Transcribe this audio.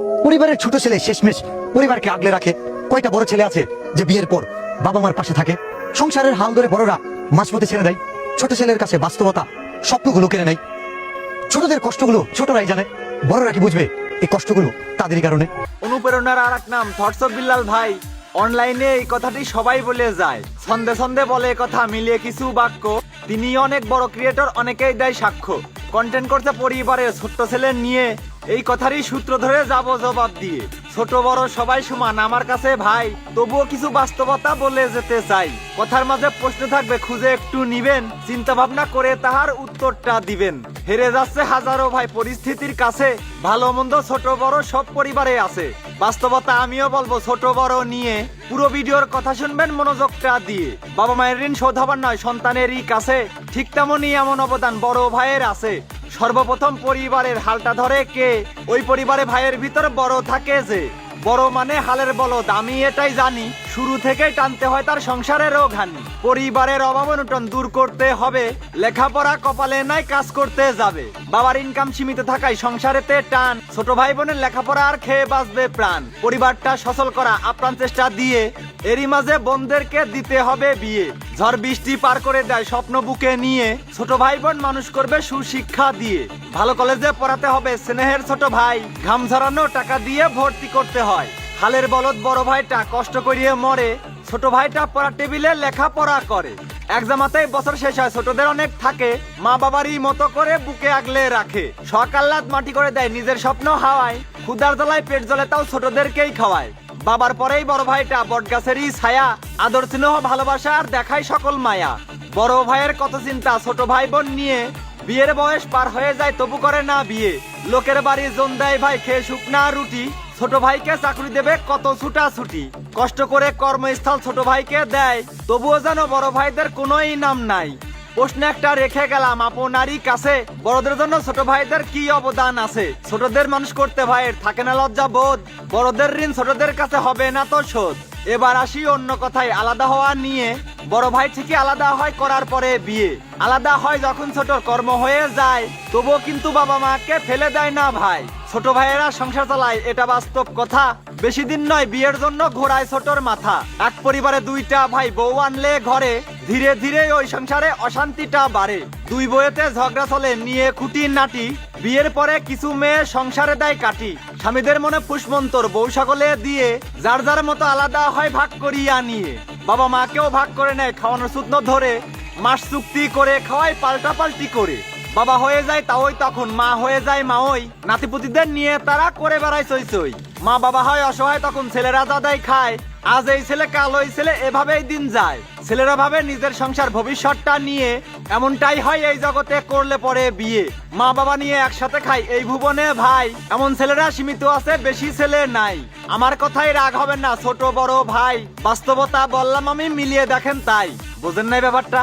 পরিবারের ছোট ছেলে শেষমেশ পরিবারকে আগলে রাখে। কয়টা বড় ছেলে আছে যে বিয়ের পর বাবা মার পাশে থাকে? সংসারের হাল ধরে বড়রা মাঝপথে ছেড়ে দেয়। ছোট ছেলের কাছে বাস্তবতা স্বপ্নগুলো কেড়ে নেয়। ছোটদের কষ্টগুলো ছোটরাই জানে, বড়রা কি বুঝবে এই কষ্টগুলো তাদেরই কারণে। অনুপ্রেরণার আর এক নাম থটস অফ বিল্লাল ভাই। অনলাইনে এই কথাটি সবাই বলে যায়, ছন্দে ছন্দে বলে কথা মিলিয়ে কিছু বাক্য। তিনি অনেক বড় ক্রিয়েটর, অনেকেই দেয় সাক্ষ্য। কন্টেন্ট করতে পরিবারের ছোট্ট ছেলে নিয়ে এই কথারই সূত্র ধরে যাব জবাব দিয়ে। ছোট বড় সবাই সমান আমার কাছে ভাই, তবুও কিছু বাস্তবতা বলে যেতে চাই। কথার মাঝে প্রশ্ন থাকবে, খুঁজে একটু নিবেন, চিন্তা ভাবনা করে তাহার উত্তরটা দিবেন। হেরে যাচ্ছে হাজারো ভাই পরিস্থিতির কাছে, ভালো মন্দ ছোট বড় সব পরিবারে আছে। বাস্তবতা আমিও বলবো ছোট বড় নিয়ে, পুরো ভিডিওর কথা শুনবেন মনোযোগটা দিয়ে। বাবা মায়ের ঋণ শোধ হবার নয় সন্তানেরই কাছে, ঠিক তেমনই এমন অবদান বড় ভাইয়ের আছে। সর্বপ্রথম পরিবারের হালটা ধরে কে? ওই পরিবারে ভাইয়ের ভিতর বড় থাকে যে। বড় মানে হালের বলদ, আমি এটাই জানি। শুরু থেকেই টানতে হয় তার সংসারেরও ঘানি। পরিবারের অভাব অনটন দূর করতে হবে, লেখাপড়া কপালে নাই কাজ করতে যাবে। বাবার ইনকাম সীমিত থাকায় সংসারেতে টান, ছোট ভাই বোনের লেখাপড়া আর খেয়ে বাঁচবে প্রাণ। পরিবারটা সচল করা আপ্রাণ চেষ্টা দিয়ে, এরই মাঝে বোনদেরকে দিতে হবে বিয়ে। ঝড় বৃষ্টি পার করে দেয় স্বপ্ন বুকে নিয়ে, ছোট ভাই বোন মানুষ করবে সুশিক্ষা দিয়ে। ভালো কলেজে পড়াতে হবে স্নেহের ছোট ভাই, ঘাম ঝরানো টাকা দিয়ে ভর্তি করতে হয়। হালের বলদ বড় ভাইটা কষ্ট করিয়ে মরে, ছোট ভাইটা পড়ার টেবিলে লেখাপড়া করে। এক জামাতেই বছর শেষ হয়, ছোটদের অনেক থাকে, মা বাবারই মতো করে বুকে আগলে রাখে। সকাল্লাদ মাটি করে দেয় নিজের স্বপ্ন হাওয়ায়, ক্ষুদার জ্বালায় পেট জ্বলে তাও ছোটদেরকেই খাওয়ায়। বাবার পরেই বড় ভাইটা বটগাছেরই ছায়া, আদর স্নেহ ভালোবাসা আর দেখায় সকল মায়া। বড় ভাইয়ের কত চিন্তা ছোট ভাই বোন নিয়ে, বিয়ের বয়স পার হয়ে যায় তবু করে না বিয়ে। লোকের বাড়ি জন দেয় ভাই খেয়ে শুকনা রুটি, ছোট ভাইকে চাকরি দেবে কত ছুটাছুটি। কষ্ট করে কর্মস্থল ছোট ভাইকে দেয়, তবুও যেন বড় ভাইদের কোনো নাম নাই। প্রশ্ন একটা রেখে গেলাম আপনারই কাছে, বড়দের জন্য ছোট ভাইদের কি অবদান আছে? ছোটদের মানুষ করতে ভাইয়ের থাকে না লজ্জা বোধ, বড়দের ঋণ ছোটদের কাছে হবে না তো শোধ। এবার আসি অন্য কথায়, আলাদা হওয়া নিয়ে। বড় ভাই ঠিকই আলাদা হয় করার পরে বিয়ে, আলাদা হয় যখন ছোট কর্ম হয়ে যায়, তবুও কিন্তু বাবা মাকে ফেলে দেয় না ভাই। ছোট ভাইয়েরা সংসার চালায় এটা বাস্তব কথা, বেশি দিন নয় বিয়ের জন্য ঘোরায় ছোটর মাথা। এক পরিবারে দুইটা ভাই বউ আনলে ঘরে, ধীরে ধীরে ওই সংসারে অশান্তিটা বাড়ে। দুই বইয়েতে ঝগড়া চলে নিয়ে খুঁটি নাটি, বিয়ের পরে কিছু মেয়ে সংসারে দেয় কাটি। স্বামীদের মনে ফুসমন্তর বউ সকলে দিয়ে, যার যার মতো আলাদা হয় ভাগ করিয়া নিয়ে। বাবা মাকেও ভাগ করে নেয় খাওয়ানোর সূত্র ধরে, মাস চুক্তি করে খাওয়ায় পাল্টা পাল্টি করে। বাবা হয়ে যায় তাওই তখন, মা হয়ে যায় মা ওই, নাতিপুতিদের নিয়ে তারা করে বেড়ায় চই চই। মা বাবা হয় অসহায় তখন, ছেলেরা দাদাই খায়। আজ এই ছেলে কাল ওই ছেলে, এভাবেই দিন যায়। ছেলেরা ভাবে নিজের সংসার ভবিষ্যৎটা নিয়ে, এমনটাই হয় এই জগতে করলে পরে বিয়ে। মা বাবা নিয়ে একসাথে খায় এই ভুবনে ভাই, এমন ছেলেরা সীমিত আছে বেশি ছেলে নাই। আমার কথাই রাগ হবেন না ছোট বড় ভাই, বাস্তবতা বললাম আমি মিলিয়ে দেখেন তাই। বোঝেন নাই ব্যাপারটা?